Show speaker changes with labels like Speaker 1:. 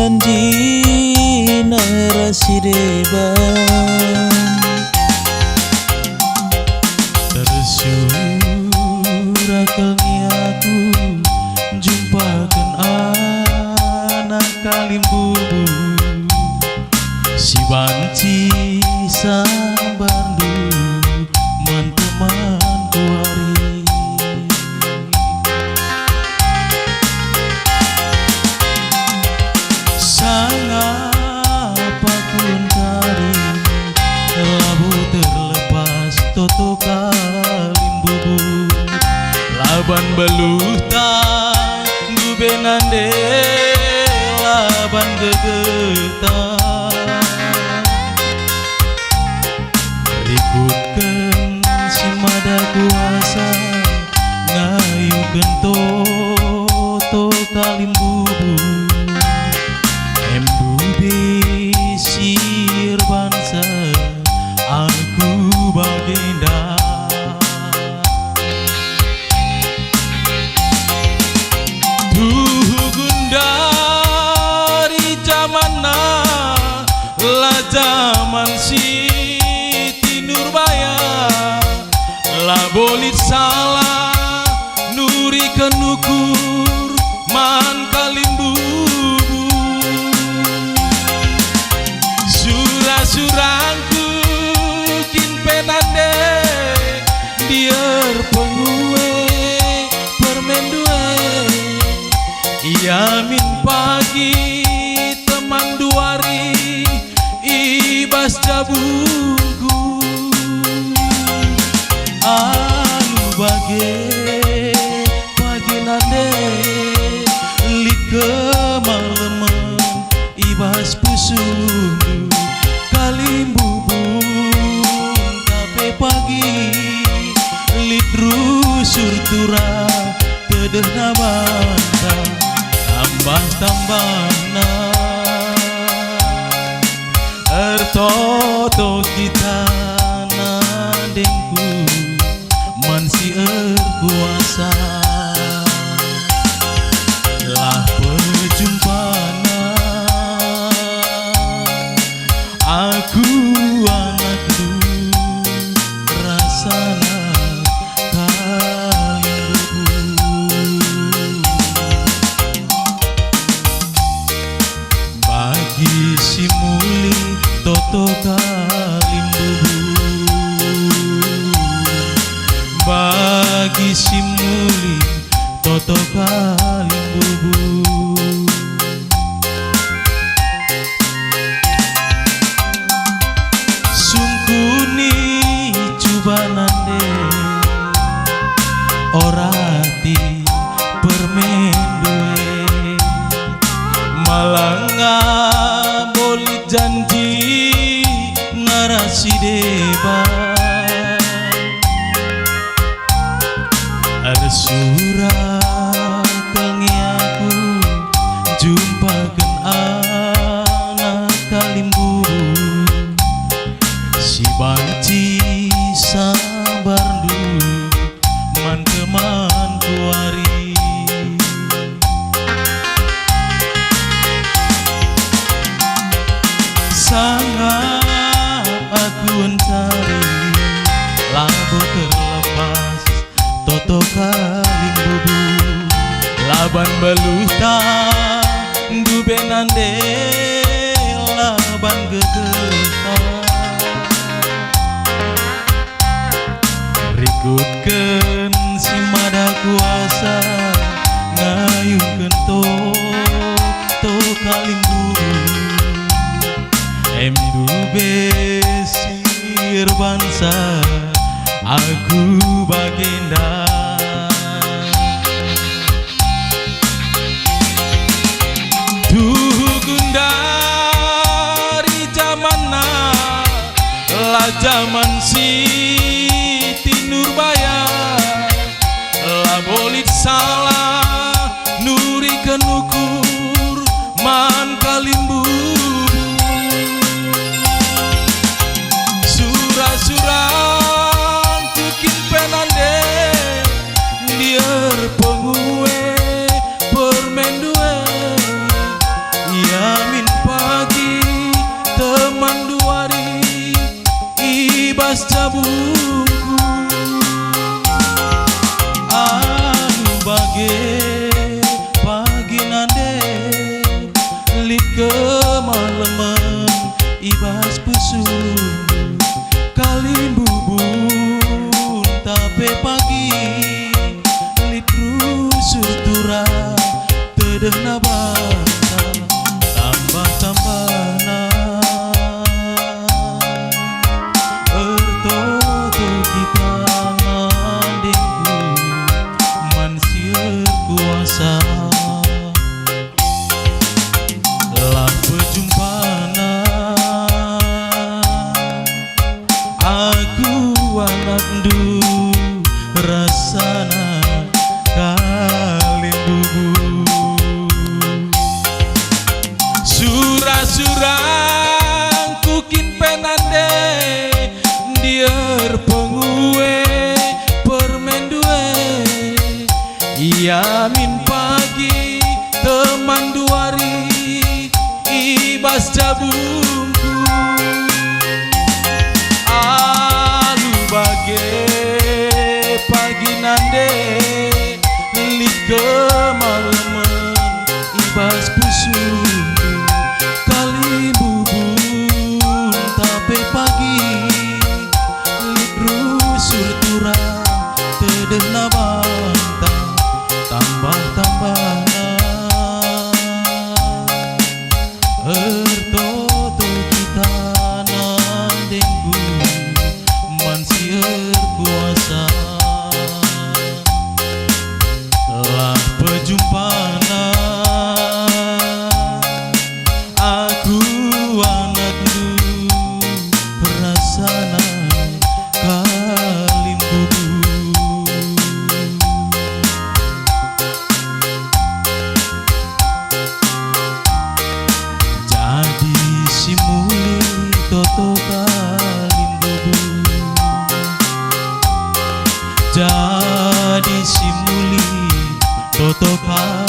Speaker 1: janji narasi deban tersurakani aku jumpakan anak kalimbubu si banci sambandu man-teman kuari sangapa pun tari labu terlepas toto kalimbubu laban beluh tak gubenande laban gegetan ikutkan si mada kuasa ngayukeun toto kalimbubu embu bisir bangsa aku baginda dari zamanna la zaman Siti Nurbaya la bolit salah nuri kenukur man kalimbubu surang-surangku kin penande dier pengue permendue yamin pagi teman duari ibas jabungku anu bage pagi nande lik kemaleman ibas pusung kalimbubung tape pagi lik rusur tura kedeh nabanta tambah-tambahna ertoto kita nadengku mansi erkuasa lah perjumpana aku anakku rasana si muli toto kalimbubu bagi si muli toto kalimbubu sungkuni cubanande orati permendue malanga bolit janji narasi deban ada surat kengi aku jumpakan anak kalimbubu si banci sabardu man teman kuari sangat aku mencari labu terlepas toto kalimbubu laban beluh tak gubenande laban gegetan rikutkeun si mada kuasa ngayukeun toto kalimbubu emdu besir bangsa aku baginda tuhukun dari zamanna la zaman Siti Nurbaya la bolit salah nuri kenukur man kalimbubu surang tukin penande dier pengue permendue ya ibas jabungku anu bage pagi nande lit kemaleman ibas pusung kalim bubun tape pagi lit rusur tura tedena bata tambah-tambahna ertoto kita ngandengku manusia kuasa lah pejumpana aku anak du rasana kalim bubu surang kukin penande dier pengue permen due yamin pagi teman duari ibas jabungku alu bage pagi nande lit kemaleman ibas pusung kali bubun tape pagi lit rusur tura tedena banta tambah-tambahna ertoto kita nandengku mansier kuasa lah pejumpana aku anak du rasana kalim bubu jadi simuli toto kalim bubu jadi simuli toto kalim